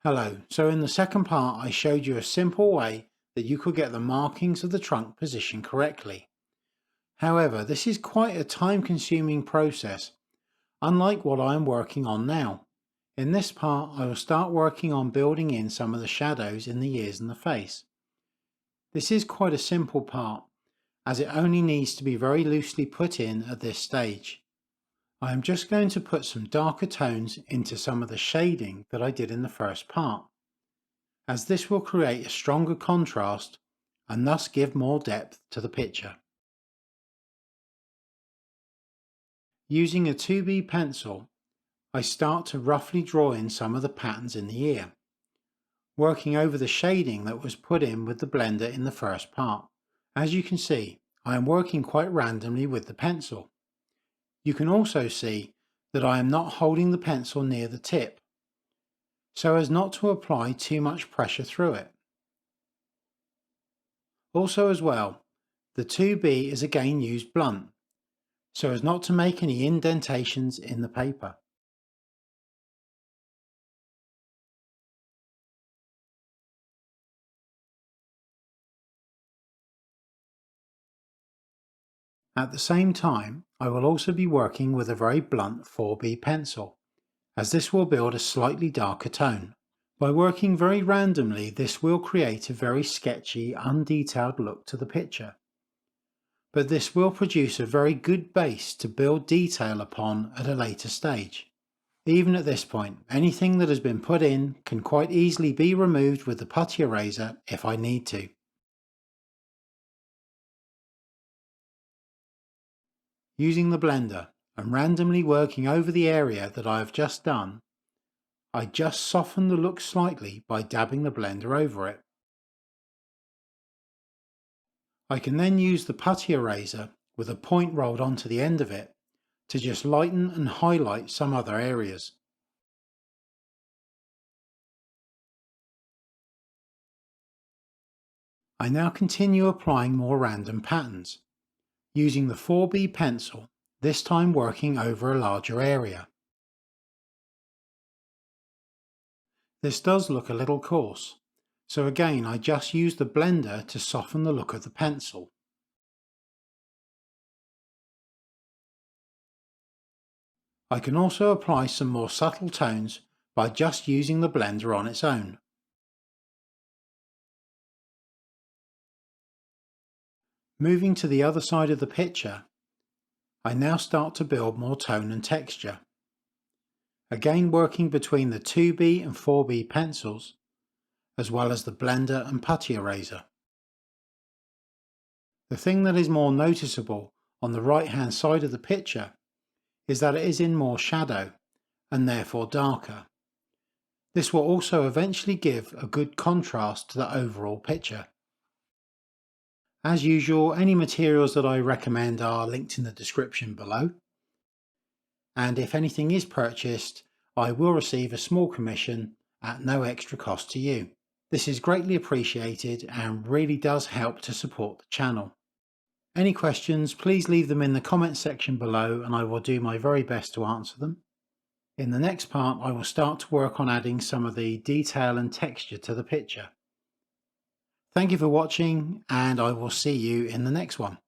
Hello, so in the second part I showed you a simple way that you could get the markings of the trunk positioned correctly. However, this is quite a time-consuming process, unlike what I am working on now. In this part I will start working on building in some of the shadows in the ears and the face. This is quite a simple part, as it only needs to be very loosely put in at this stage. I am just going to put some darker tones into some of the shading that I did in the first part, as this will create a stronger contrast and thus give more depth to the picture. Using a 2B pencil, I start to roughly draw in some of the patterns in the ear, working over the shading that was put in with the blender in the first part. As you can see, I am working quite randomly with the pencil. You can also see that I am not holding the pencil near the tip, so as not to apply too much pressure through it. Also as well, the 2B is again used blunt, so as not to make any indentations in the paper. At the same time, I will also be working with a very blunt 4B pencil, as this will build a slightly darker tone. By working very randomly, this will create a very sketchy, undetailed look to the picture. But this will produce a very good base to build detail upon at a later stage. Even at this point, anything that has been put in can quite easily be removed with the putty eraser if I need to. Using the blender and randomly working over the area that I have just done, I just soften the look slightly by dabbing the blender over it. I can then use the putty eraser with a point rolled onto the end of it to just lighten and highlight some other areas. I now continue applying more random patterns, using the 4B pencil, this time working over a larger area. This does look a little coarse, so again I just use the blender to soften the look of the pencil. I can also apply some more subtle tones by just using the blender on its own. Moving to the other side of the picture, I now start to build more tone and texture. Again working between the 2B and 4B pencils, as well as the blender and putty eraser. The thing that is more noticeable on the right hand side of the picture is that it is in more shadow and therefore darker. This will also eventually give a good contrast to the overall picture. As usual, any materials that I recommend are linked in the description below, and if anything is purchased, I will receive a small commission at no extra cost to you. This is greatly appreciated and really does help to support the channel. Any questions, please leave them in the comment section below and I will do my very best to answer them. In the next part, I will start to work on adding some of the detail and texture to the picture. Thank you for watching, and I will see you in the next one.